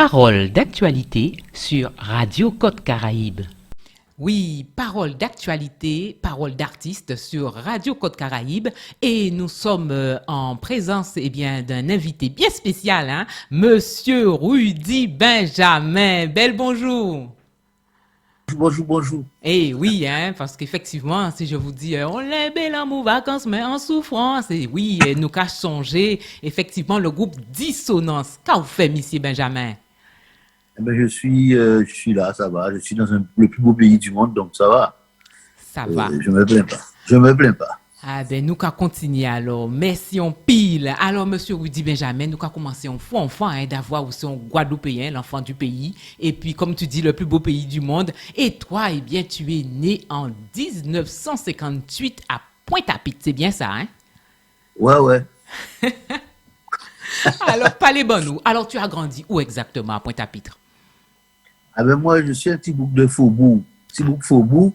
Parole d'actualité sur Radio Côte Caraïbe. Oui, parole d'actualité, parole d'artiste sur Radio Côte Caraïbe et nous sommes en présence d'un invité bien spécial, Monsieur Rudy Benjamin. Bel bonjour. Bonjour. Eh oui, parce qu'effectivement, si je vous dis on est bel en vacances mais en souffrance, et oui, nous qu'à songer effectivement le groupe Dissonance. Qu'a fait Monsieur Benjamin? Je suis là, ça va. Je suis dans le plus beau pays du monde, donc ça va. Ça va. Je me plains pas. Ah ben, nous qu'à continuer alors. Merci, on pile. Alors, Monsieur Rudy Benjamin, nous qu'à commencer en enfant d'avoir aussi un Guadeloupéen, l'enfant du pays. Et puis, comme tu dis, le plus beau pays du monde. Et toi, tu es né en 1958 à Pointe-à-Pitre. C'est bien ça, hein? Ouais. Alors, parlez bon nous. Alors, tu as grandi où exactement à Pointe-à-Pitre? Ah ben moi, je suis un petit bouc de faubourg. Petit bouc faubourg.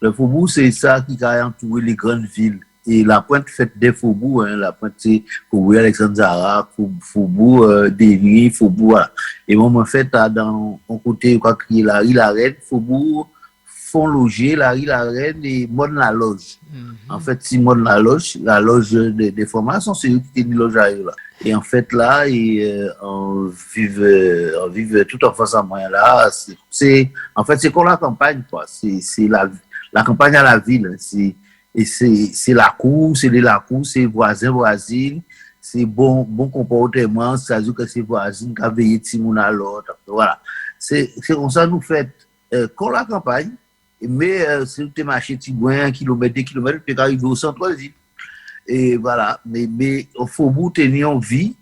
Le faubourg, c'est ça qui a entouré les grandes villes. Et la Pointe fait des faubourgs. La Pointe, c'est Faubourg Alexandre Zara, Faubourg Denis, Faubourg, voilà. Et moi, en fait, dans mon côté, quoi, qui est la rue La Reine, Faubourg Font-Loger, la rue La Reine et Monne-la-Loge. En fait, si Monne-la-Loge des formations, c'est eux qui tiennent loge à eux, là. Et en fait, là, on vive tout en face à moyen là. En fait, c'est comme la campagne, quoi. C'est la campagne à la ville. C'est la cour, c'est voisin, voisine, c'est bon comportement, c'est-à-dire que c'est voisine qui a veillé de Simon à l'autre. Voilà. C'est comme ça nous fait, comme la campagne, mais c'est le marché Tigouin, 1 kilomètre, 2 kilomètres, puis arriver au centre-ville. Et voilà, mais au faubourg, tenir en vie,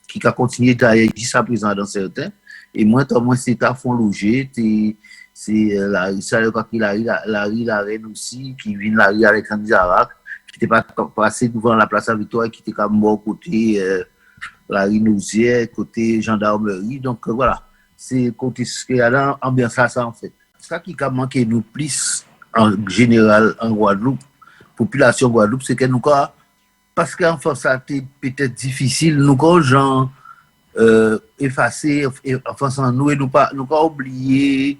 qui a continué d'ailleurs jusqu'à présent dans certains, et moi, c'est à Font-Loger, c'est la rue La Reine aussi, qui vient la rue Alexandre Zara, qui n'était pas passé devant la place à Victoire, qui était comme moi côté la rue Nausière, côté gendarmerie, donc voilà, c'est côté ce qu'il y a dans l'ambiance ça en fait. Ça qui a manqué nous plus en général en Guadeloupe, population Guadeloupe, c'est que nous parce qu'enfin ça a été peut-être difficile, nous quand gens effacés, enfin sans nous et nous pas oublié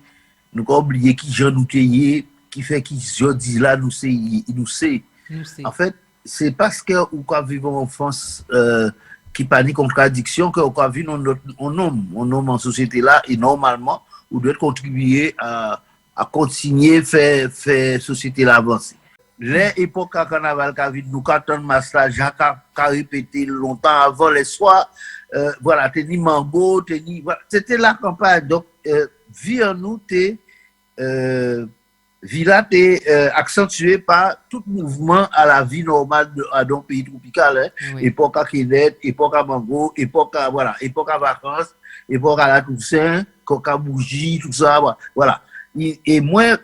qui gens nous taillé, qui fait qui je dis là nous sait. En fait, c'est parce que ou quand vivons en France qui pas ni contradiction que quand vivons on homme en société là et normalement on doit contribuer à continuer faire société là avancer. L'époque à carnaval nous quand Masla Jacques a répété longtemps avant les soirs voilà teni mango voilà, c'était la campagne donc vie en nous Villa est accentuée par tout mouvement à la vie normale d'un pays tropical. Oui. Époque à Kenneth, époque à Mango, époque à vacances, époque à la Toussaint, coca bougie, tout ça. Voilà. Et moi,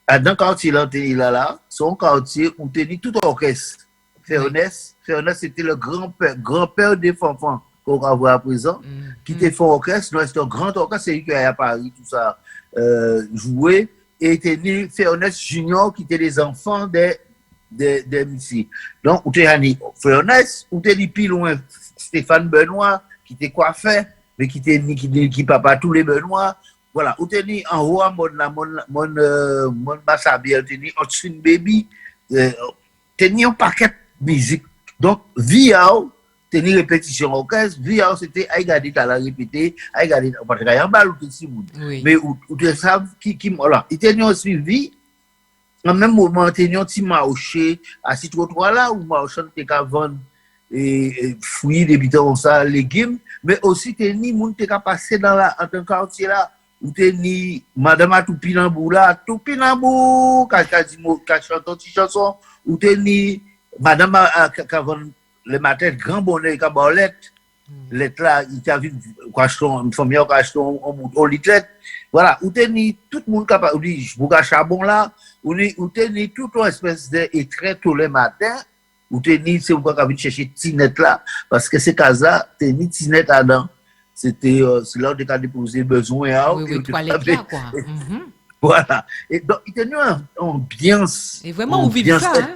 dans le quartier là, son quartier où tenait tout orchestre. Fairness, c'était le grand-père des enfants qu'on va voir à présent, qui était fort orchestre. Non, c'était un grand orchestre, c'est lui qui est à Paris, tout ça, joué. Et était Fairness Junior qui était les enfants des musiques. Donc, où était Fairness, où était plus loin Stéphane Benoît, qui était coiffeur, mais qui papa tous les Benoît. Voilà, où était en haut, mon Bassabier, était Hotspin Baby, tenait un paquet de musique. Donc, via tenir répétition orchestre, via c'était à regarder à la répéter, à regarder parce qu'il y a un bal ou tout si mais où tu savent qui voilà, il tenait suivi en même moment tenait un petit marché à ce trottoir là où marchand était qu'à vendre et fruits des bitons ça légumes mais aussi tenir monde était qu'à passer dans un quartier là où tenir madame à Toupinambou là Toupinambou qui chante une petite chanson où tenir madame à le matin, grand bonnet, cabolette, l'être là, il a vu, une famille qui a acheté un litre. Voilà, où tenez tout le monde capable, où je vous charbon là, où tenez toute une espèce de trait tous les matins, où tenez, c'est pourquoi vous chercher Tinette là, parce que c'est casa, tenez Tinette là-dedans. C'est là où on a déposé besoin. Oui, toilette là, quoi. Voilà. Et donc, il tenait une ambiance. Et vraiment, on vit ça, hein?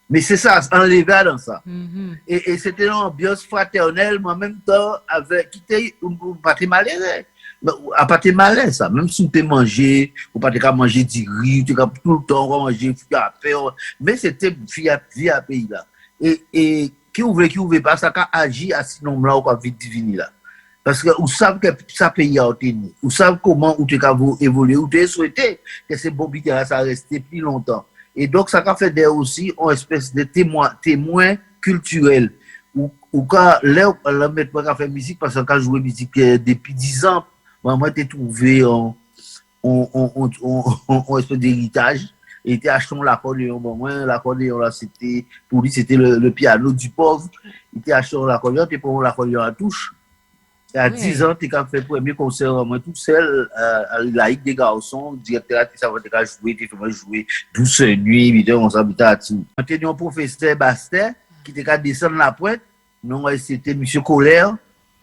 Mais c'est ça, enlevé dans ça. Mhm. Et c'était une ambiance fraternelle, mais en même temps, avec, qui était, pas très malheureux. À pas très malin, ça. Même si tu mangé, ou pas te manger du riz, tu tout le temps manger, mais c'était via pays là. Et qui ouvre pas, ça a agi à ce nombre-là, ou pas vite divini là. Parce que vous savez que ça pays a obtenu, vous savez comment vous avez évolué, vous avez souhaité que ces bobbites ça reste plus longtemps. Et donc, ça a fait d'ailleurs aussi une espèce de témoin culturel. Ou quand là, on met pas faire musique, parce qu'on a joué musique depuis 10 ans, moi, j'ai trouvé un espèce d'héritage. Et était acheté l'accordéon. Bon, moi, l'accordéon, là, c'était, pour lui, c'était le piano du pauvre. Il était acheté l'accordéon, tu prends l'accordéon à touche. Et à 10 ans, tu as fait le premier concert, moi, tout seul, à la Ligue des garçons, directeur, tu savais jouer, tu fais jouer douce nuit, évidemment, on s'habite à tout. On était un professeur Bastet, qui était qu'à descendre la pointe. Non, c'était M. Colère,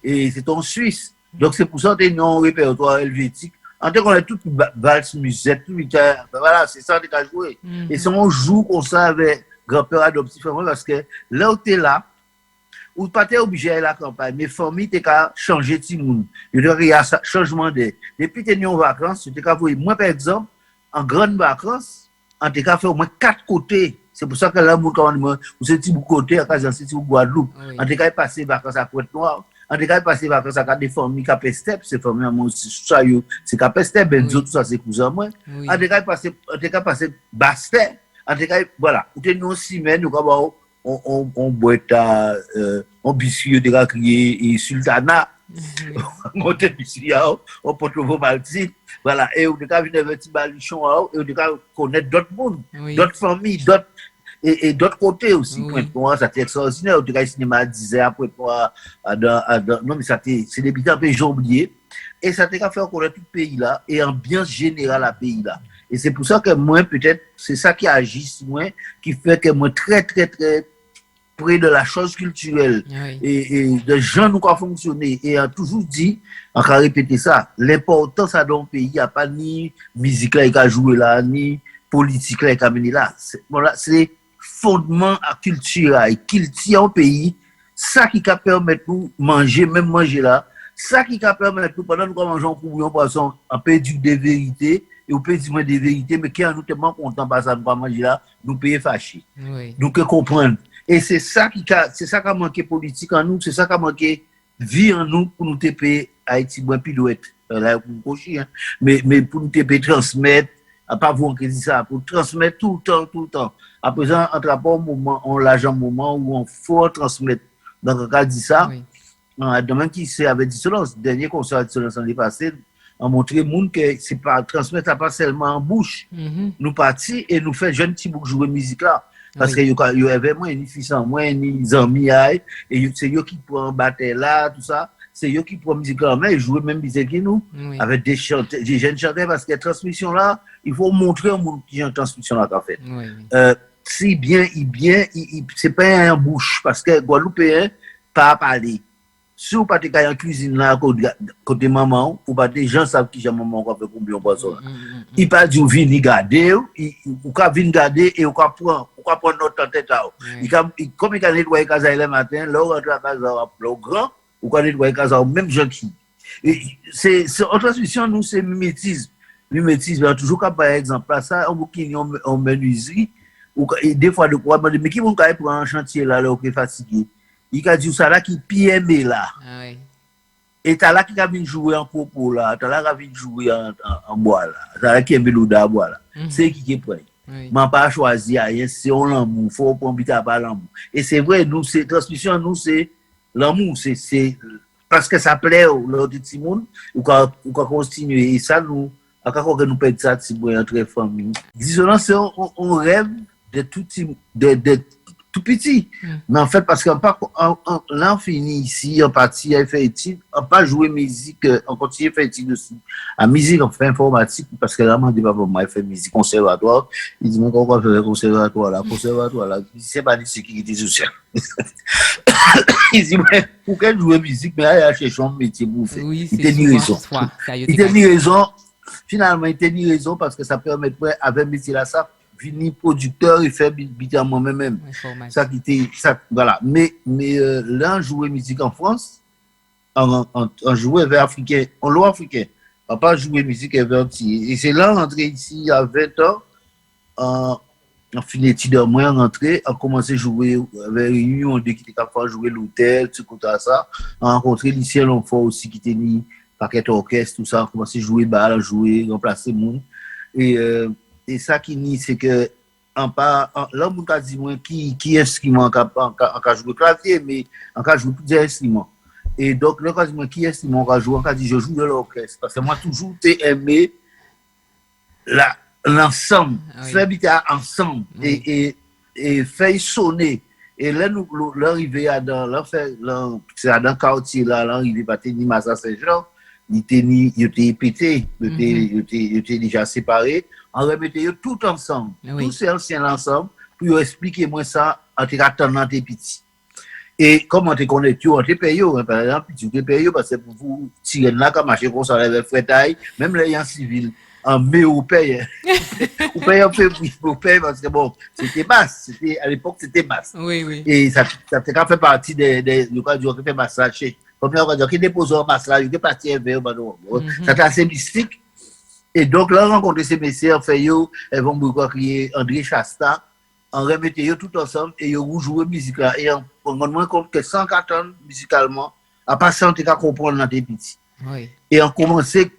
et c'est en Suisse. Donc, c'est pour ça que nous avons un répertoire helvétique. En tout cas, on a toute valse, musette, tout, voilà, c'est ça qu'on a joué. Et si on joue comme ça avec grand-père adoptif, parce que là où tu es là, ou pas t'es obligé à la campagne, mais famille, t'es qu'à changer de monde. Il y a un changement de. Depuis que tu es en vacances, tu qu'à voir, moi, par exemple, en grande vacances, on t'es qu'à faire au moins 4 côtés. C'est pour ça que là, moi, quand on c'est petit bout côté, à cause de Guadeloupe, on t'es qu'à passer vacances à Pointe-Noire. On est capable de passer vacances à des familles qui ont step, c'est famille moi aussi ça c'est qui step benzo tout ça c'est cousin moi. On est capable de passer Bastet, on est capable voilà, ou t'es une semaine nous comme on boîte on biscuit de crier et sultana. On te biscuit on porte vos maltines. Voilà, et on est capable de venir petit balichon et on est capable de connaître d'autres mondes, d'autres familles, d'autres et d'autre côté aussi, Pointe-Noire, ça c'était extraordinaire. Au cas cinéma disait à Pointe-Noire, non, mais c'est des bidons un peu j'ai oublié. Et ça t'a fait connaître tout le pays là, et ambiance générale à pays là. Et c'est pour ça que moi, peut-être, c'est ça qui agit sur moi, qui fait que moi, très, très, très près de la chose culturelle. Et de gens nous qui fonctionner. Et a toujours dit, on a répété ça, l'importance à dans le pays, il n'y a pas ni musique là qui a joué là, ni politique là qui a mené là. Voilà, c'est fondement à culture et culture au pays, ça qui peut permettre nous manger, même manger là, ça qui peut permettre nous, pendant que nous mangeons un bouillon poisson, on peut dire des vérités, et on peut dire des vérités, mais qui est nous tellement content parce que nous pas manger là, nous payons fâchés. Nous que comprendre. Et c'est ça qui a manqué politique en nous, c'est ça qui a manqué vie en nous pour nous payer Haïti, moins pilouette, là, pour hein. Mais pour nous payer transmettre, à pas vous qui dit ça, pour transmettre tout le temps. À présent, entre un moment, on lâche un moment où on faut transmettre. Donc, on a dit ça. Demain, qui avait dissonance, le dernier concert de dissonance l'année passée, on a montré au monde que c'est pas transmettre, ça pas seulement en bouche. Nous partis et nous faisons jeunes petits boucs jouer musique là. Parce que y avait moins ni fils en moins, ni amis, et c'est eux qui prennent battre là, tout ça. C'est eux qui prennent musique là, mais ils jouent même musique que nous, avec des jeunes chanteurs, parce que la transmission là, il faut montrer au monde qui a une transmission là qu'a fait. Si bien, c'est pas en bouche, parce que Guadeloupéen, pas parler. Si vous partez en cuisine là, côté maman, ou pas des gens savent qui j'ai maman qui fait combien de poisson. Il pas dit, venez garder, ou quand venir garder, et ou quand prendre notre tête là. Comme il a nettoyé casa le matin, là, on rentre à casa, le grand, ou quand nettoyer casa, même gentil. C'est, en transmission, nous, c'est mimétisme. Mimétisme, toujours comme par exemple, ça, on bouquine en menuiserie, ou des fois de quoi, mais qui vont pour un chantier là, qui est fatigué. Il a dit ça là qui pire là. Et t'as là qui a venir jouer en coco là, t'as là qui a venir jouer en bois là, t'as là qui aime l'eau à bois là. C'est qui est prêt. Mais pas choisi rien, c'est l'amour, faut pas habiter à l'amour. Et c'est vrai, nous c'est transmission, nous c'est l'amour, c'est parce que ça plaît au petit monde, ou quand continuer et ça nous à quand nous perdre ça si bon entre famille. Disons c'est on rêve de tout petit. Mais en fait, parce qu'on là, on finit ici, on partit, on fait études, on pas jouer musique, on continue à faire études dessus. La musique, on fait informatique, parce que là, on dit pas pour moi, il fait musique conservatoire. Il dit, moi, pourquoi faire conservatoire là? Conservatoire là, c'est pas de sécurité sociale. Il dit, mais pourquoi jouer musique? Mais là, il a cherché un métier pour faire. Oui, il t'a dit raison. Il t'a dit raison. Finalement, il t'a dit raison parce que ça permet, avec métier là, ça, vini producteur et fait beat à moi-même. Ça qui était ça voilà. Mais là on jouait musique en France, on jouait vers africain, en loi africain. On pas jouer musique invertie. Et c'est là rentré ici à 20 ans en fin d'études moi rentré, on commencé à jouer avec réunion de qui était capable jouer l'hôtel, tout ça. On rencontré Lucien Longfort aussi qui était ni paquet orchestre tout ça, on commencé à jouer balle, jouer, remplacer monde. Et ça qui ni c'est que là on a dit moi qui instrument en jouer clavier mais en jouer plusieurs instruments. Et donc là quand dit moi qui instrument en jouer, on dit je joue de l'orchestre parce que moi toujours t'ai aimé l'ensemble, faire habiter ensemble et faire sonner. Et là, nous arrivons à dans le quartier, là, l'arrivée à Massa Saint-Jean, il était pété, il était déjà séparé. On remettait tout ensemble, tous ces anciens ensemble, pour expliquer moi ça en te attendant tes petits. Et comment te connais tu on te paye par exemple, tu te payes parce que pour vous tirer là comme marcher comme ça avec frétaille, même les gens civils en mai au paye en février au paye parce que bon c'était basse, c'était à l'époque c'était basse. Oui. Et ça fait partie des cas du fait massage comme on va dire qui dépose un massage qui parti vers ça c'est assez mystique. Et donc là rencontrer ces messieurs fait yo elles vont beaucoup crier André Chasta on remettait yo tout ensemble et yo jouer musique là et on rend compte que 104 ans musicalement à passer on qu'à comprendre dans des petits. Et on commençait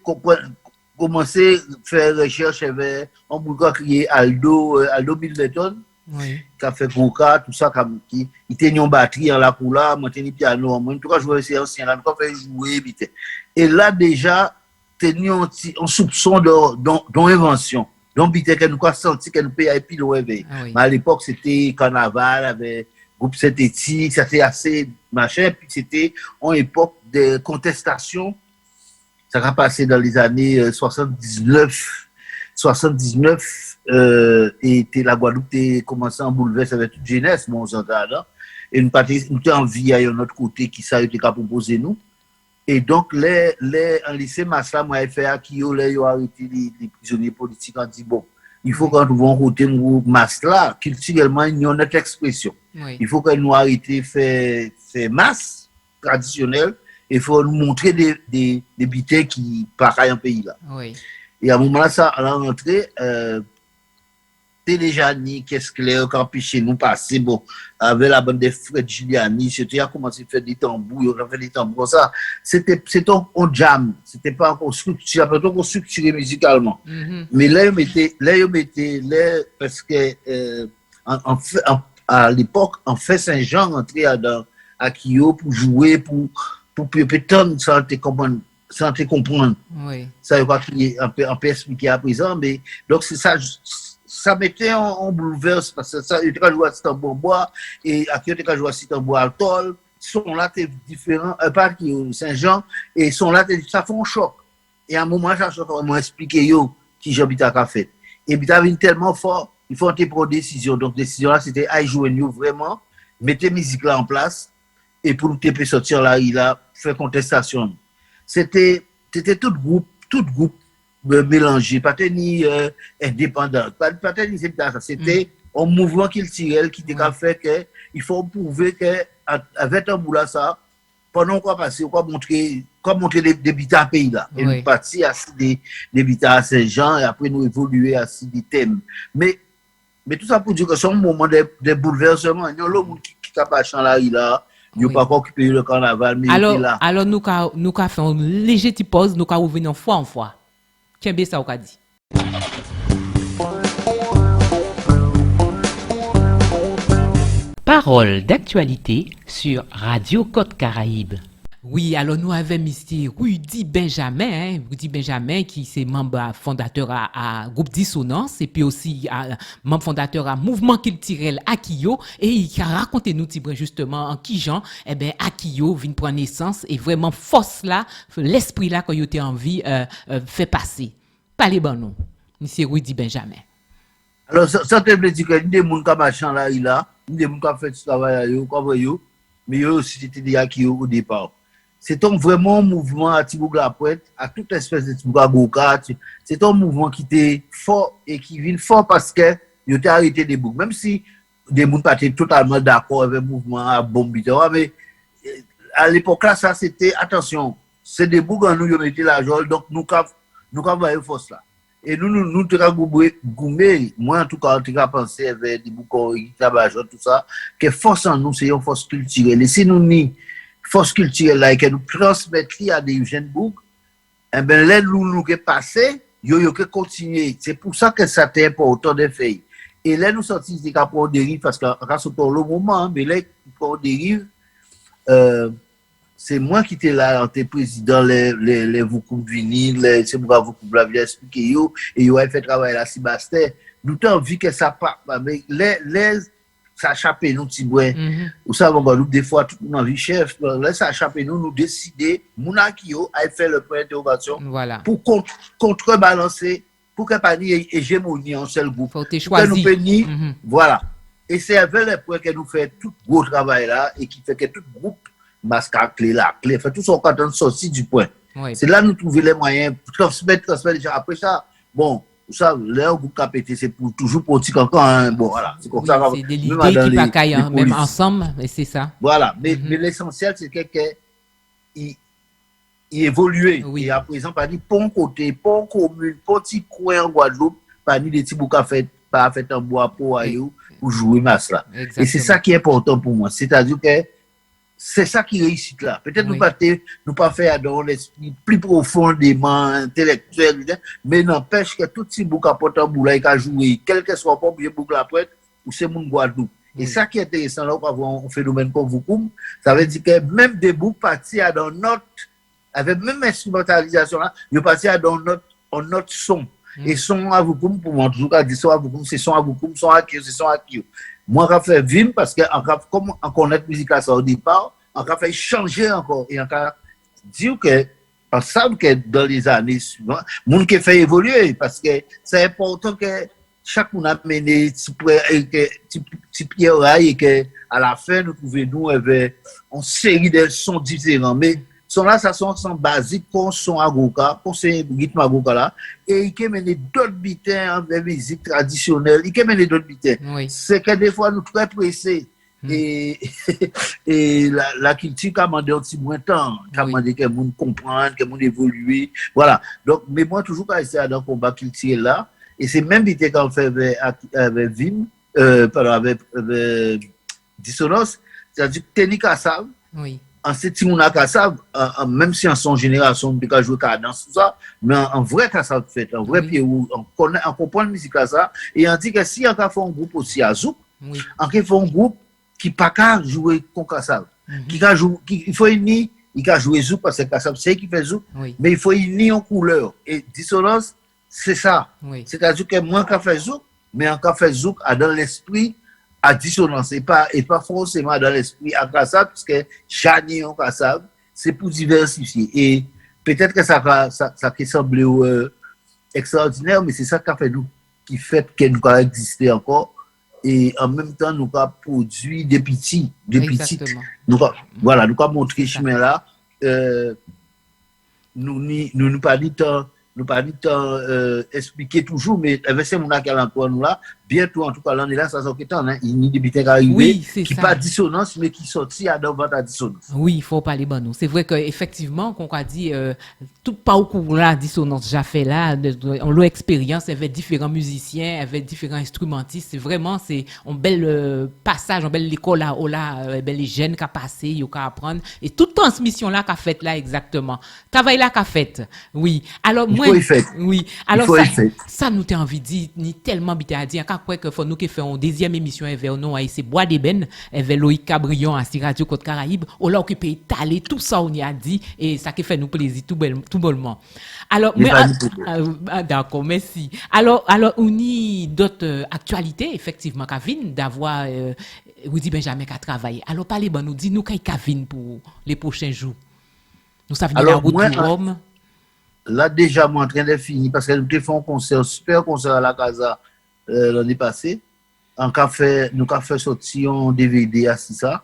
faire recherche avec on bouga crier Aldo Milton qui a fait Coca tout ça comme qui il tenait une batterie en la coula monter piano moi tout cas jouer c'est ancien là on fait jouer vite et là déjà tenions un soupçon d'invention donc bité que nous quoi senti que nous paye puis le réveil mais à l'époque c'était carnaval avec groupe synthétique ça c'était assez machin puis c'était en époque de contestation. Ça a passé dans les années 79 et la Guadeloupe a commencé à bouleverser avec toute jeunesse, mon là. Et nous avons envie à notre côté qui ça a été proposé nous. Et donc, en lycée Massa, moi, FA qui ont arrêté les prisonniers politiques, on dit bon, il faut qu'on trouve un côté masse là, culturellement, il y a notre expression. Il faut que nous arrêtions de faire masse traditionnelle. Il faut nous montrer des bitets qui partent en pays là. Et à un moment là, ça, à la rentrée, Téléjani, qu'est-ce que les campés nous passer, bon, avec la bande de Fred Giuliani, c'était à commencer à faire des tambours, on a fait des tambours, ça, c'était un jam, c'était pas encore structuré, après tout, structuré musicalement. Mais là, ils mettaient, parce que, à l'époque, en fait, Saint-Jean rentrait à Kyo pour jouer, pour peut-être sans te comprendre. Ça, il va un peu expliquer à présent, mais donc c'est ça. Ça mettait en bouleverse parce que ça, il était joué à Sitambois et à qui il était joué à Sitambois à Tol. Son là était différent, pas qui Saint-Jean et son là ça fait un choc. Et à un moment, ça m'a expliqué qui j'habite à Café. Et puis, t'avais tellement fort, il faut prendre des décisions. Donc, décision là, c'était à jouer nous vraiment, mettez musique là en place et pour nous peut sortir là, il a fait contestation. C'était tout groupe mélangé, pas ni indépendant, pas ni ça, c'était un mouvement culturel qui était fait que il faut prouver que avec un bout là ça pendant qu'on passer quoi montrer des bitas à pays là et nous partir à des bitas à Saint-Jean et après nous évoluer à des thèmes mais tout ça pour dire que c'est un moment de bouleversement il y a le monde qui capable chanter là il a il pas occupé le carnaval mais là alors nous fait un léger petit pause nous revenir fois en fois. Qu'est-ce que ça vous a dit? Parole d'actualité sur Radio Côte Caraïbe. Oui, alors nous avons Mr. Rudy Benjamin, qui est membre fondateur à Groupe Dissonance et puis aussi membre fondateur à Mouvement culturel Akio et il a raconté nous justement en qui Jean Akio vient prendre naissance et vraiment force là, l'esprit là qu'on a envie fait passer. Parlez bon nous, Mr. Rudy Benjamin. Alors ça te veut dire que des gens qui machin là il a, des gens qui fait ce travail mais eux aussi c'était des Akio au départ. C'est un vraiment mouvement à Tibougla-Pointe, à toute espèce de Tibougla-Goka. C'est un mouvement qui était fort et qui vient fort parce que ils ont arrêté des boucs, même si des gens pas totalement d'accord avec le mouvement à Bombita, mais à l'époque là, ça c'était, attention, c'est des boucs en nous, ils ont mis l'argent, donc nous avons force là. Et nous goumé, moi en tout cas, on a pensé avec des boucs qui travaillent, tout ça, que force en nous, c'est une force culturelle. Et si nous ni force culturelle là, et que nous transmettons à des jeunes boucs, eh bien, les nous qui passé, yo que continuer. C'est pour ça que ça était important de faire. Et là, nous sortis des cas pour dérive, parce que grâce au le moment, mais là, pour dérive, c'est moi qui étais là, en tant que président, les Voukoum vinyle, c'est moi qui vous l'avez expliqué, et yo a fait travail là, Sébastien. Nous avons vu que ça part, mais ça a échappé, nous, petit bois. Vous savez, des fois, tout le monde a vu chef, là, ça a échappé, nous décider, Mounakio a fait le point d'interrogation pour contrebalancer, pour qu'il n'y ait pas d'hégémonie en seul groupe. Faut te choisir. Voilà. Et c'est avec le point que nous faisons tout gros travail là, et qui fait que tout groupe masque à clé là, clé, fait tout son canton sorti du point. Oui. C'est là que nous trouvons les moyens pour transmettre. Après ça, bon, ça, là, vous capitez, c'est pour toujours pour petit cancan, hein. Bon, voilà. C'est comme ça. C'est des idées qui pas caillent, même ensemble, mais c'est ça. Voilà. Mais l'essentiel, c'est qu'il évolue. Oui. Et à présent, pas dit pont côté, pont commune, petit coin en Guadeloupe, pas ni des petits boucs fait en bois pour jouer masse là. Exactement. Et c'est ça qui est important pour moi. C'est-à-dire que c'est ça qui réussit là. Peut-être nous pas faire dans l'esprit plus profondément intellectuel, mais n'empêche que tout petit bouc apporte un bout là, il a joué, quel que soit le bouc la pointe, ou c'est mon Guadeloupe. Et ça qui est intéressant là, on va avoir un phénomène comme vous, ça veut dire que même des boucs partis dans notre, avec même instrumentalisation là, ils partis dans notre son. Et son à vous pour moi, toujours à dire son à vous, c'est son à vous, son à qui, c'est son à qui. Moi, on a fait vim parce que, comme on connaît la musique à ça au départ, on a fait changer encore. Et on a dit que, on sait que dans les années suivantes, le monde qui fait évoluer parce que c'est important que chaque monde a mené petit pierre et que, à la fin, nous pouvons avec une série de sons différents. Mais, sont là, ça sont basiques, qu'on son agoka, qu'on c'est rythme agoka là, et il peut mener d'autres bitins avec musique traditionnelle, il peut mener d'autres bitins. Oui. C'est que des fois, nous très pressés. Et la culture a demandé un petit moins de temps, a demandé que le monde comprenne, que le monde évolue. Voilà. Donc, mais moi, toujours quand j'essaie dans le combat culturel là, et c'est même bitin qu'on fait avec Vim, avec Dissonance, c'est-à-dire que Ténik à ça. Oui. En ce petit monde même si en son génération, on peut jouer cadence, tout ça, mais en vrai, ça fait, en vrai, puis on comprend la musique à ça, et on dit que si on fait un groupe aussi à Zouk, on fait un groupe qui n'a pas qu'à jouer comme Kassav, il faut unir, il peut jouer Zouk parce que Kassav, c'est qui fait Zouk, mais il faut unir en couleur, et Dissonance, c'est ça. C'est-à-dire que moi, on fait Zouk, mais on fait Zouk dans l'esprit, à dissonance et pas forcément dans l'esprit à Kassav, parce que Chani en Kassav, c'est pour diversifier. Et peut-être que ça qui semble extraordinaire, mais c'est ça qui fait que nous avons existé encore. Et en même temps, nous avons produit des petites. Nous avons montré ce chemin là. Nous pas dit tant. Nous pas dit tant expliquer toujours, mais avec ces gens qui sont nous là, bientôt, en tout cas, l'année là, ça s'en est hein, il y a des bitins qui arrivent, qui pas dissonance, mais qui sortent à dans votre dissonance. Oui, il faut parler bon nous. C'est vrai qu'effectivement, qu'on a dit, tout pas au cours là, dissonance, j'ai fait là, on l'a expérience avec différents musiciens, avec différents instrumentistes. C'est vraiment, c'est un bel passage, un bel école là, les jeunes qui a passé, ils ont apprendre. Et toute transmission là qu'a fait là, exactement. Travail là qu'a fait. Oui. Alors, moi, oui. Alors, ça nous t'a envie de dire, ni tellement bité à dire, qu'après que faut nous qui faisons une deuxième émission avec nous, c'est Bois d'Ébène, avec Loïc Cabrion à Radio Côte Caraïbe, on l'a occupé étaler tout ça, on y a dit, et ça qui fait nous plaisir tout bonnement. Alors, d'accord, merci. Alors, on y d'autres actualités, effectivement, Kavin, d'avoir, Rudy Benjamin qui a travaillé. Alors, parlez, nous dit, nous, Kavin pour les prochains jours. Nous savons la route du Rome. Là, déjà, moi, en train de finir, parce que nous avons fait un concert, super concert à la Casa l'année passée. Nous avons fait sortir un DVD à ça,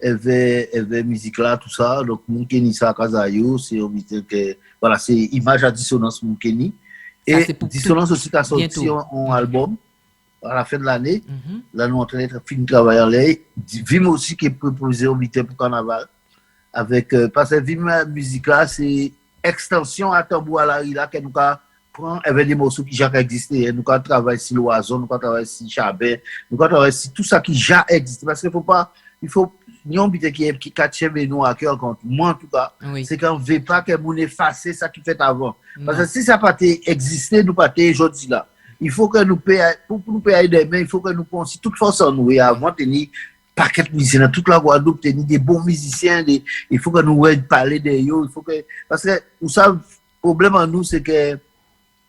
avec musique là, tout ça. Donc, mon Kenny, ça à Casa, c'est voilà, c'est Image à Dissonance, mon Kenny. Et Dissonance aussi qui a sorti un album à la fin de l'année. Là, nous, on train de finir de travailler en l'air. Vim aussi qui est proposé au Vité pour Carnaval. Avec, parce que Vim musique là, c'est extension à tambour à la rue là, que nous prend avec des morceaux qui déjà existé. Nous travaillons sur l'oiseau, nous travaillons sur Chabet, nous travaillons sur tout ça qui déjà existe. Parce qu'il faut pas, il faut, nous avons qui cache nous à cœur contre moi en tout cas, c'est qu'on ne veut pas que nous effacer ça qui fait avant. Parce que si ça n'a pas existé, nous pas aujourd'hui là. Il faut que nous payions, pour nous payer demain, il faut que nous pensions toute force en nous. Et avant, tenir paquet de musiciens dans toute la Guadeloupe, tenir des bons musiciens, il faut que nous parler de eux, il faut que, parce que, vous savez, le problème en nous, c'est que,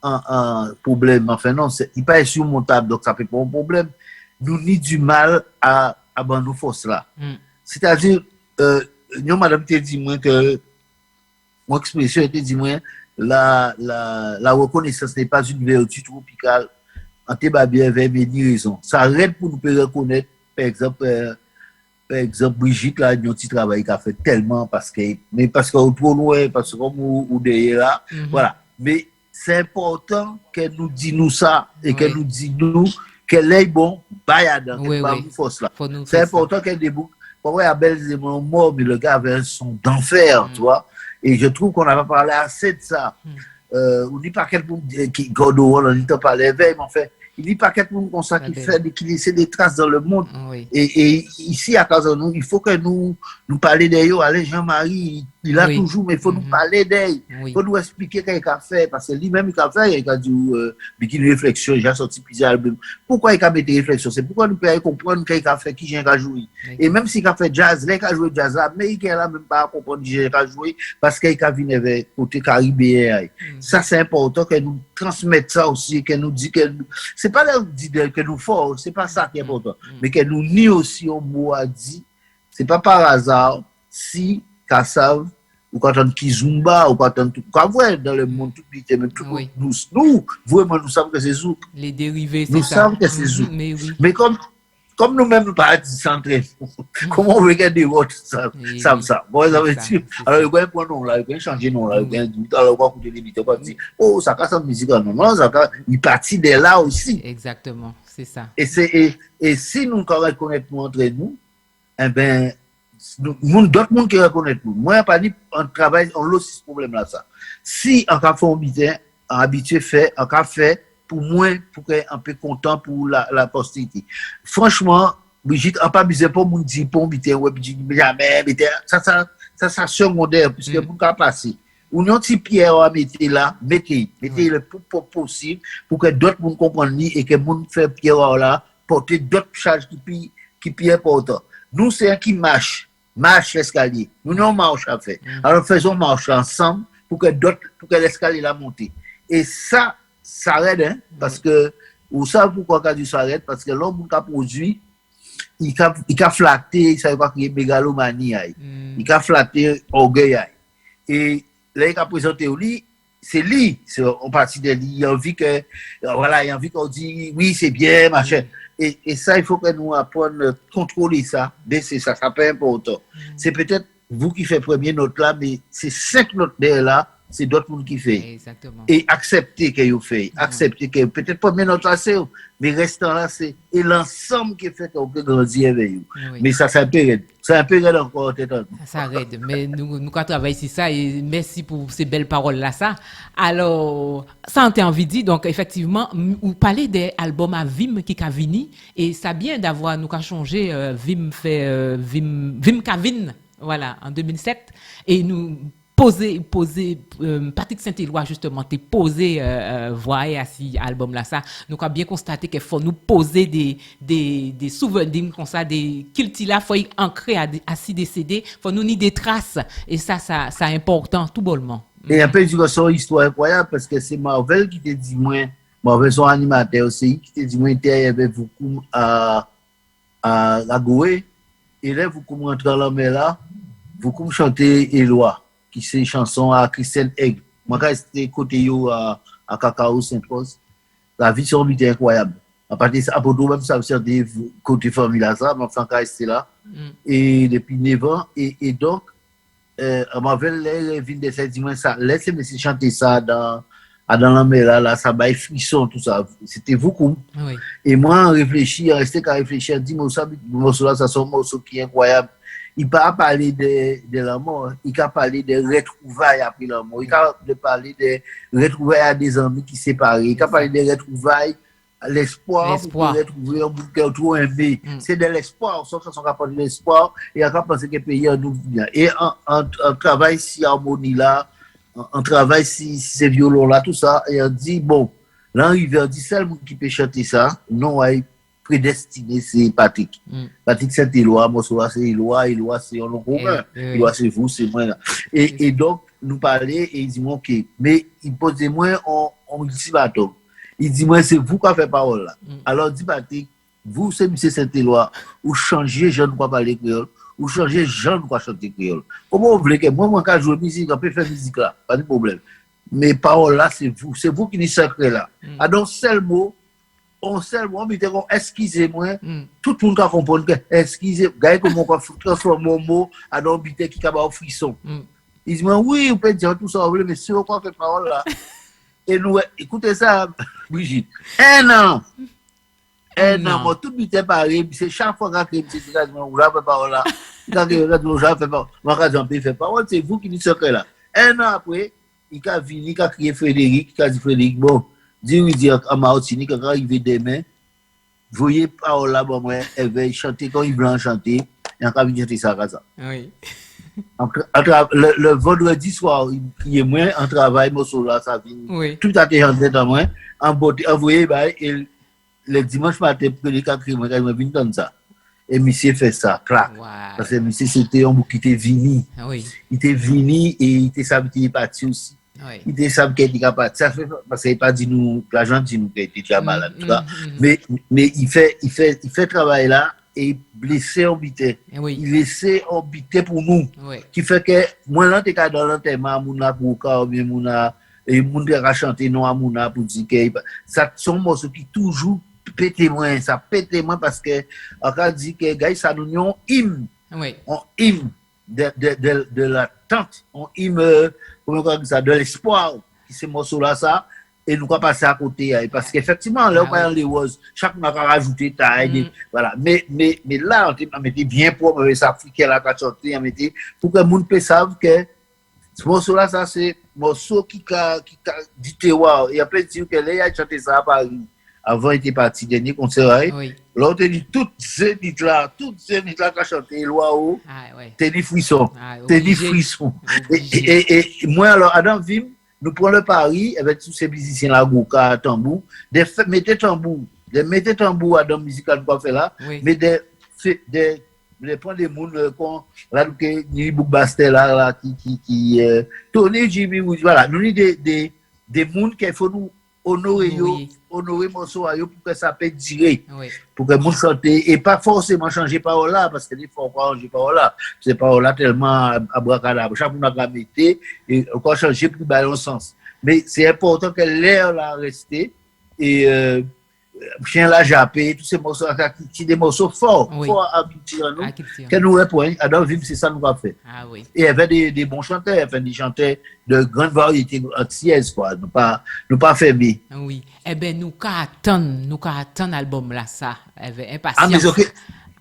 un problème, enfin non, il n'est pas insurmontable, donc ça fait pas un problème. Nous avons du mal à abandonner nos forces là. C'est-à-dire, madame te dit moi que, mon expression était dit moi, la reconnaissance n'est pas une vertu tropicale. En tébat bien, avait raison. Ça aide pour nous reconnaître, par exemple, Brigitte, là, nous petit travail qu'elle a fait tellement parce qu'on est trop loin, parce que comme ou derrière là, voilà. Mais c'est important qu'elle nous dise nous ça et qu'elle nous dise nous qu'elle est bon, bayada, qu'elle pas nous force là. C'est important qu'elle débouche. Pour moi, Abel c'est mon mort, mais le gars avait un son d'enfer, tu vois. Et je trouve qu'on n'a pas parlé assez de ça. On dit pas quel monde qui Godot, on dit pas l'éveil, mais en fait, il dit pas quel monde comme ça qui laisse des traces dans le monde. Et ici à Casanou, il faut que nous parlions d'eux. Allez, Jean-Marie, il a toujours, mais il faut nous parler d'eux. Il faut nous expliquer ce qu'il a fait. Parce que lui-même, il a fait, il a dit, Bikini Réflexion, j'ai sorti plusieurs albums. Pourquoi il a mis des réflexions? C'est pourquoi nous pouvons comprendre qu'il a fait, qui j'ai joué. Et même s'il a fait jazz, il a joué jazz là, mais il a même pas comprendre qui j'ai joué parce qu'il a venu vers côté caribéen. Ça, c'est important que nous transmettions ça aussi, que nous dit que c'est pas là que nous force, c'est pas ça qui est important, mais que nous ni aussi au mot à dire, c'est pas par hasard si Kassav ou quand on Kizumba ou quand on tout voir dans le monde tout petit même tout nous vraiment nous savons que c'est zouk les dérivés nous savons que c'est zouk mais comme nous-mêmes nous pas centrés comment on veut garder autres ça bon ça veut dire alors il va prendre nom là il va changer nom là il va alors on va écouter les beats on va dire oh ça casse musique non ça il partit de là aussi exactement c'est ça et si nous reconnaissons entre nous eh ben d'autres monde qui reconnaissent nous moi pas dit on travaille on l'a ce problème là ça si on a fait un bitin habitué fait on a fait pour moi pour être un peu content pour la postérité franchement Brigitte on pas besoin pour mon dire pour bitin ouais jamais ça secondaire puisque pour qu'à passer ou non petit pierre à mettre là mettez le plus possible pour que d'autres monde comprennent et que monde fait pierre là porter d'autres charges qui plus important nous c'est un qui marche l'escalier nous non marche à faire alors faisons marche ensemble pour que l'escalier la monter et ça s'arrête hein, parce que ou ça pourquoi qu'a dit s'arrête parce que l'homme qui a produit il a flatté ça veut pas créer mégalomanie il a flatté orgueil et là il a présenté au lit c'est lui on partie de lui il a envie que voilà il a envie qu'on dit oui c'est bien machin et ça il faut que nous apprenions à contrôler ça baisser ça pas important c'est peut-être vous qui faites premier note là mais c'est 5 notes derrière là c'est d'autres monde qui fait et accepter que vous fait accepter que peut-être première note là c'est mais restant là c'est et l'ensemble qui fait qu'on peut grandir avec vous mais ça c'est un peu raide encore ça raide mais nous travaillons sur ça et merci pour ces belles paroles là ça alors ça on t'a envie de dire donc effectivement vous parlez des albums à Vim qui a vini et ça bien d'avoir nous qu'a changé Vim fait Vim Kavin voilà en 2007 et nous poser Patrick Saint-Éloi justement t'es posé voix à si album là ça nous avons bien constaté qu'il faut nous poser des souvenirs comme ça des culti là faut ancrer à si des CD faut nous ni des traces et ça important tout bonnement et un peu du son histoire incroyable parce que c'est Marvel qui te dit moi Marvel son animateur aussi qui te dit moi était avec vous à la Goé et là vous comme rentrer dans la mer là vous comme chanter Éloi qui c'est chanson à Christelle Aigle. Moi, quand j'étais côté yo à Cacao Saint-Rose, la vie sur lui était incroyable. À partir de ça, pour nous, même ça, c'est des côté famille là, ça, mais enfin, quand j'étais là, et depuis 9 ans, et donc, on m'avait l'air de cette dimanche, ça, laissez-moi chanter ça dans Adam Lambert là, ça baille frisson, tout ça. C'était beaucoup. Oui. Et moi, resté qu'à réfléchir, dit, morceau là, ça c'est un morceau qui est incroyable. Il pas parler de la mort, il a parlé de retrouvailles après la mort, il a parlé de retrouvailles à des amis qui séparés, il a parlé de retrouvailles, l'espoir pour retrouver un bout de trop aimé. C'est de l'espoir, son chanson a parlé de l'espoir, et il a pensé que le pays a nous bien. Et on travaille si harmonie là, on travaille si ces violons là, tout ça, et on dit, bon, là, il dit, seul monde qui peut chanter ça, non, prédestiné, c'est Patrick. Patrick, c'est Éloi, moi, c'est Éloi, c'est un nom commun. Éloi, c'est vous, c'est moi. Là. Et donc, nous parler, et il dit, ok, mais il pose moi, on dit, il dit, moi, c'est vous qui avez fait parole là. Alors, dit Patrick, vous, c'est M. Saint-Éloi, ou changez, je ne crois pas les créoles, ou changez, je ne crois chanter créole. Comment vous voulez que moi, quand je joue musique, on peut faire musique là, pas de problème. Mais parole là, c'est vous qui dites secret là. Alors, seul mot, on me dit, excusez-moi, tout le monde a compris que, excusez, gars, comment on transforme mon mot à un bité qui a un frisson. Ils disent, oui, vous pouvez dire tout ça, mais si on fait parole là. Et nous, écoutez ça, Brigitte, un an, moi, tout bité pareil, c'est chaque fois que je dis, vous avez fait parole là, quand vous avez fait parole, moi, quand j'en fait parole, c'est vous qui dites ce que là. Un an après, il a venu, il a crié Frédéric, il a dit Frédéric, bon, dire à Martinique, quand il arrive demain, voyez parole là, bon, moi, elle va chanter quand il veut chanter, et encore venir chanter ça, comme ça. Oui. Le vendredi soir, il est moins en travail, moi, là, ça vient. Oui. Tout à fait en tête à moi, en beauté, envoyé, et le dimanche matin, pour les 4 mois, il m'a venu comme ça. Et monsieur fait ça, clac. Wow. Parce que monsieur, c'était un bouc qui était vini. Oui. Il était vini et il était savoir qu'il est parti aussi. Oui. Il était savoir qu'il était parti. Ça fait, parce qu'il n'a pas dit nous, l'agent dit nous qu'il était déjà malade. Mais il fait travail là et blessé en bité. Oui. Il laissait en bité pour nous. Oui. Qui fait que, moi, là, t'es dans l'enterrement, mouna pour ou bien mouna, et moun te chanter non à mouna pour dire que, ça, sont morceaux qui toujours pété moins, ça pété moins parce que, on dit que, gars, ça nous ont hymne. Oui. On hymne de l'attente, on hymne, comment on dit ça, de l'espoir, qui ces morceaux-là, ça, et nous, on passer à côté, parce qu'effectivement, là, on les roses, chaque mois, on a rajouté taille, voilà. Mais là, on mettait bien propre, avec ça, africain, là, quand on mettait, pour que le monde puisse savoir que, ce morceau-là, ça, c'est un morceau qui a du terroir. Il y a plein de dire que là, il a chanté ça à Paris. Avant, il était parti, dernier concert. Oui. L'autre dit, toutes ces nids-là qui ont chanté, Loao, t'es des frissons. T'es des frissons. Et moi, alors, Adam Vim, nous prenons le pari, avec tous ces musiciens-là, Gouka, tambour, mettez tambour à dans la musique, qu'on fait là, mais les points des mondes là que ni Boukbastel là qui Tony Jimmy voilà nous des mondes qu'il faut nous honorer morceau à yo pour que ça peut durer pour que monde chanter et pas forcément changer parole là parce que des fois on pas changer parole là c'est parole là tellement abracadabra chaque monde a mettre et encore changer pour dans le sens mais c'est important que l'air là rester et chien la jappé, tous ces morceaux qui des morceaux forts habitués à nous, que nous répondons, alors vivre c'est ça nous va faire. Ah oui. Et il y avait des bons chanteurs, des chanteurs de grande variété antillaise, quoi, nous pas fermés. Oui. Eh bien, nous attendre l'album là, ça, avec impatience. Ah, mais ok.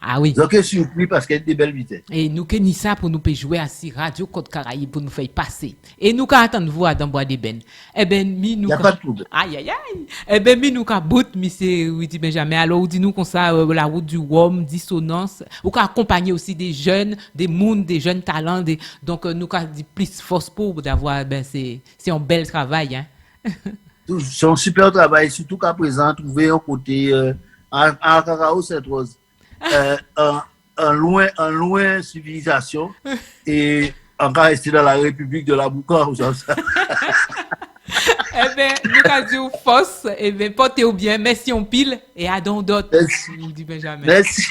Ah oui. Donc, surpris parce qu'il y a des belles vitesses. Et nous ni ça pour nous jouer à Radio Côte Caraïbe pour nous faire passer. Et nous attendre vous dans Bois des Ben. Eh ben mi nous. Y a pas de problème. Aïe aïe aïe. Eh ben mi nous bout monsieur Rudy Benjamin. Alors ou dit nous comme ça la route du Rhum, dissonance. Ou accompagner aussi des jeunes, des jeunes talents donc nous dit plus force pour d'avoir c'est un bel travail hein. C'est un super travail surtout qu'à présent trouver un côté en Cacao cette rose. En loin civilisation et encore rester dans la République de la Boucan ou ça. Eh bien, nous avons dit force, et bien, portez-vous bien, merci en pile, et à d'autres. Merci. Nous dit Benjamin. Merci.